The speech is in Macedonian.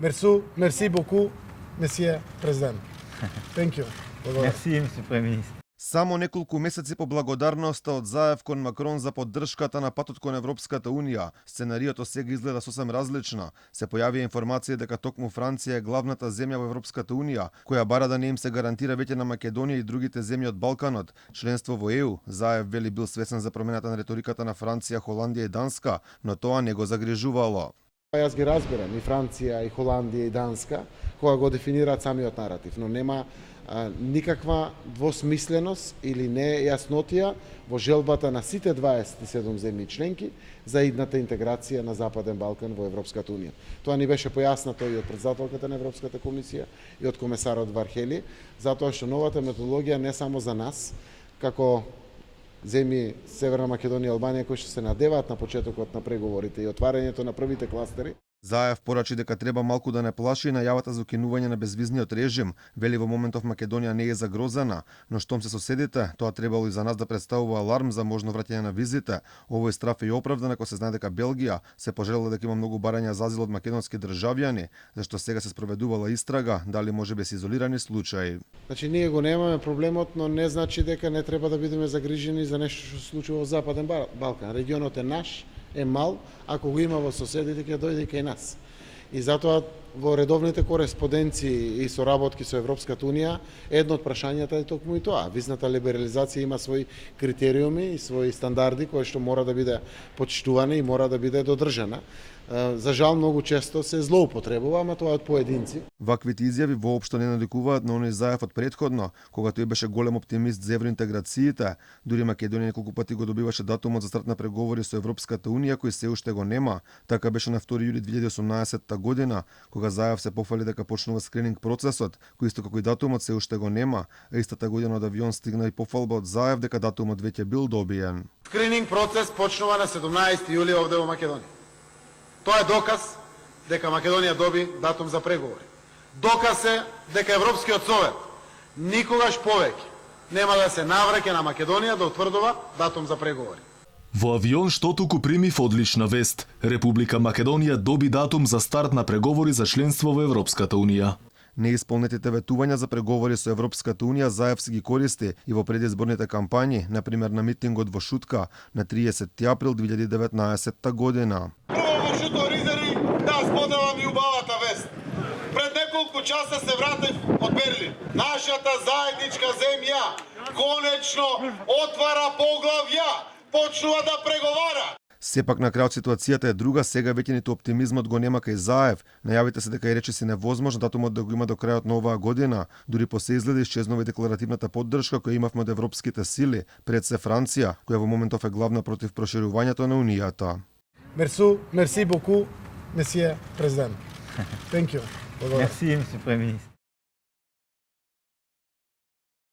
Merci beaucoup, месие президент. Thank you. Merci, monsieur Premier ministre. Само неколку месеци по благодарноста од Заев кон Макрон за поддршката на патот кон Европската Унија, сценариото сега изгледа сосем различна. Се појавија информација дека токму Франција е главната земја во Европската Унија, која бара да не им се гарантира веќе на Македонија и другите земји од Балканот членство во ЕУ. Заев вели бил свесен за промената на реториката на Франција, Холандија и Данска, но тоа не го загрижувало. Јас ги разбирам и Франција, и Холандија, и Данска, кога го дефинираат самиот наратив, но нема никаква двосмисленост или нејаснотија во желбата на сите 27 земји членки за идната интеграција на Западен Балкан во Европската Унија. Тоа ни беше појаснато и од претседателката на Европската комисија и од комесарот Вархели, затоа што новата методологија не само за нас, како земји Северна Македонија и Албанија кои што се надеваат на почетокот на преговорите и отварањето на првите кластери. Заев порачи дека треба малку да не плаши најавата за укинување на безвизниот режим. Вели во моментов Македонија не е загрозена, но штом се соседите, тоа требало и за нас да представува аларм за можно враќање на визите. Овој страф е оправдан ако се знае дека Белгија се пожелела дека има многу барања за азил од македонски државјани, зашто сега се спроведувала истрага, дали можеби се изолирани случаи. Значи ние го немаме проблемот, но не значи дека не треба да бидеме загрижени за нешто што се случува во Западен Балкан. Регионот е наш, е мал, ако го има во соседите ќе дојде и кај нас. И затоа во редовните кореспонденции и соработки со Европската Унија, едно од прашањата е токму и тоа. Визната либерализација има своји критериуми и своји стандарди кои што мора да биде почитувана и мора да биде додржана. За жал многу често се злоупотребува, ама тоа од поединци. Ваквите изјави воопшто не наликуваат на оној Заев од претходно, кога тој беше голем оптимист за евроинтеграциите. Дури Македонија неколку пати го добиваше датумот за старт на преговори со Европската Унија, кој се уште го нема. Така беше на 2 јули 2018 година, кога Заев се пофали дека почнува скрининг процесот, кој исто како и датумот се уште го нема. А истата година од авион стигна и пофалба од Заев дека датумот веќе бил добиен. Скрининг процес почнува на 17 јули овде во Македонија. Тоа е доказ дека Македонија доби датум за преговори. Доказ е дека Европскиот совет никогаш повеќе нема да се навраќа на Македонија да утврдува датум за преговори. Во авион што туку примив одлична вест. Република Македонија доби датум за старт на преговори за членство во Европската Унија. Неисполнетите ветувања за преговори со Европската Унија Заев си ги користи и во предизборните кампањи, например на митингот во Шутка на 30 април 2019 година. Прво во Шуто Ризери да споделам и убавата вест. Пред неколку часа се вратив од Берлин. Нашата заедничка земја конечно отвара поглавја, почнува да преговара. Сепак на крајот ситуацијата е друга, сега веќе ниту оптимизмот го нема кај Заев. Најавите се дека и речиси невозможно датумот да го има до крајот на оваа година. Дури по се изгледа исчезнува и декларативната поддршка која имавме од европските сили, пред се Франција, која во моментов е главна против проширувањето на Унијата. Merci beaucoup, месие президент. Thank you. Merci, monsieur Premier ministre.